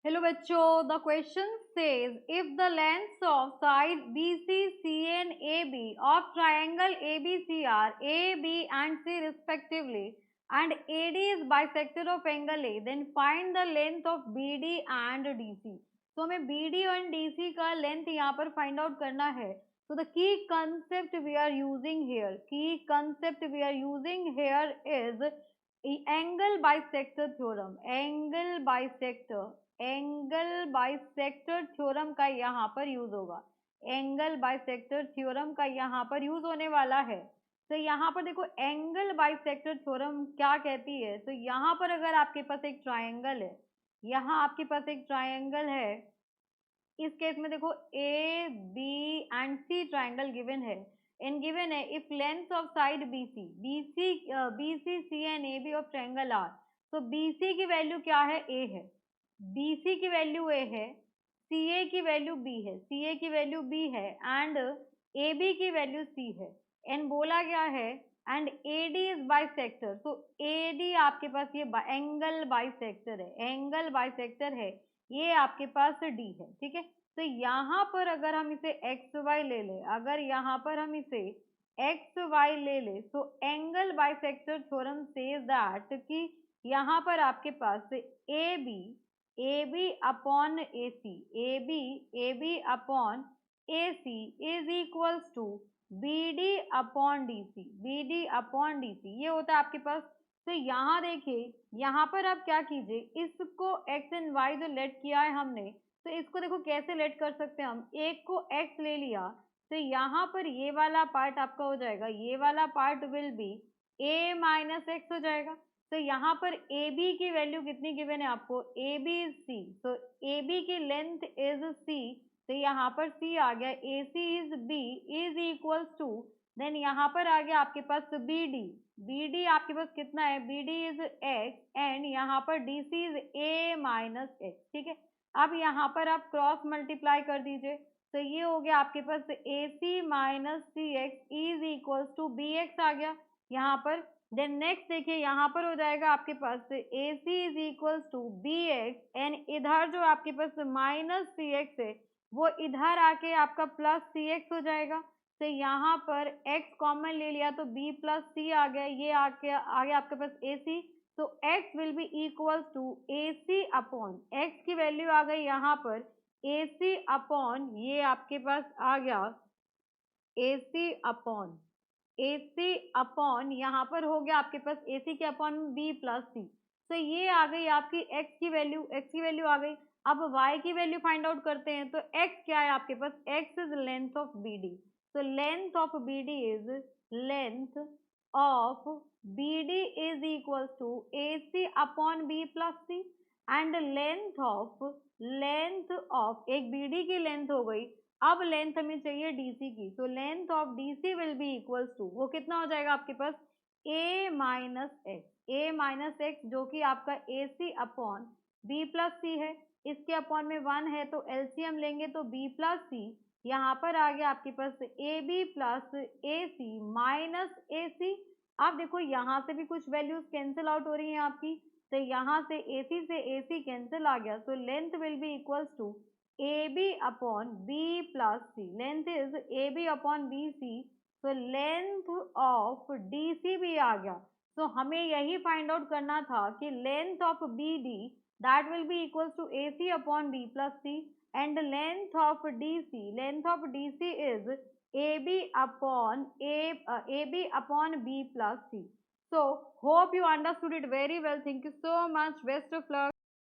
Hello बच्चों, the question says if the lengths of side BC, CN, AB of triangle ABCR, AB and C respectively, and AD is bisector of angle A, then find the length of BD and DC. तो हमें BD और DC का length यहाँ पर find out करना है. So the key concept we are using here is angle bisector theorem. Angle bisector theorem का यहाँ पर यूज होगा. एंगल बाइसेक्टर थ्योरम का यहाँ पर यूज होने वाला है. तो यहाँ पर देखो एंगल बाइसेक्टर थ्योरम क्या कहती है. तो यहाँ पर अगर आपके पास एक ट्रायंगल है, यहाँ आपके पास एक ट्रायंगल है, इस केस में देखो A B and C triangle given है. एंड गिवन है if length of side BC C and A B of triangle are. तो बीसी की वैल्यू क्या है? ए है. बीसी की वैल्यू ए है, सीए की वैल्यू बी है, एंड ए बी की वैल्यू सी है. एंड बोला गया है एंड एडी इज बाइसेक्टर. तो एडी आपके पास ये एंगल बाइसेक्टर है, ये आपके पास डी है. ठीक है. तो यहाँ पर अगर हम इसे एक्स वाई ले ले, तो angle bisector theorem says that कि यहाँ पर आपके पास A B upon A C is equals to B D upon D C. ये होता है आपके पास. तो यहाँ देखिए, यहाँ पर आप क्या कीजिए, इसको एक्स एंड वाई जो लेट किया है हमने, तो इसको देखो कैसे लेट कर सकते हैं हम. एक को एक्स ले लिया, तो यहाँ पर ये वाला पार्ट आपका हो जाएगा, ये वाला part will be A minus X हो जाएगा. तो यहाँ पर ए बी की वैल्यू कितनी गिवन है आपको? A B is C. तो ए बी की लेंथ इज सी, तो यहाँ पर सी आ गया. A C is B is equals to, then यहाँ पर आ गया आपके पास बी डी आपके पास कितना है? B D is X and यहाँ पर D C is A minus X. ठीक है. अब यहाँ पर आप क्रॉस मल्टीप्लाई कर दीजिए, तो ये हो गया आपके पास A C minus C X is equals to B X आ गया यहाँ पर. देन नेक्स्ट देखिए, यहाँ पर हो जाएगा आपके पास A C is equals to B X and इधर जो आपके पास माइनस सी एक्स है, वो इधर आके आपका प्लस सी एक्स हो जाएगा. तो यहाँ पर x कॉमन ले लिया तो b प्लस सी आ गया, ये आ गया आपके पास ए सी. तो x will be equals to A C upon, x की वैल्यू आ गई यहाँ पर ए सी अपॉन, ये आपके पास आ गया ए सी अपॉन यहाँ पर हो गया आपके पास ए सी के अपॉन बी प्लस सी. तो ये आ गई आपकी x की वैल्यू आ गई. अब y की वैल्यू फाइंड आउट करते हैं. तो x क्या है आपके पास? x is length of B D. तो length of B D is equals to A C upon B plus C. And length of एक बी डी की लेंथ हो गई. अब लेंथ हमें चाहिए डीसी की. तो length of DC will be equals to, वो कितना हो जाएगा आपके पास? ए माइनस एक्स जो कि आपका ए सी अपॉन बी प्लस सी है. इसके अपॉन में 1 है तो एलसीएम लेंगे तो बी प्लस सी. यहाँ पर आ गया आपके पास A B plus A C minus A C. अब देखो यहाँ से भी कुछ वैल्यूज कैंसिल आउट हो रही हैं आपकी, तो यहाँ से ए सी कैंसिल आ गया. तो length will be equals to AB upon B plus C. Length is AB upon BC. तो लेंथ ऑफ DC भी आ गया. तो हमें यही फाइंड आउट करना था कि length of BD that will be equals to AC upon B plus C, and length of DC is AB upon B plus C. So hope you understood it very well. Thank you so much. Best of luck.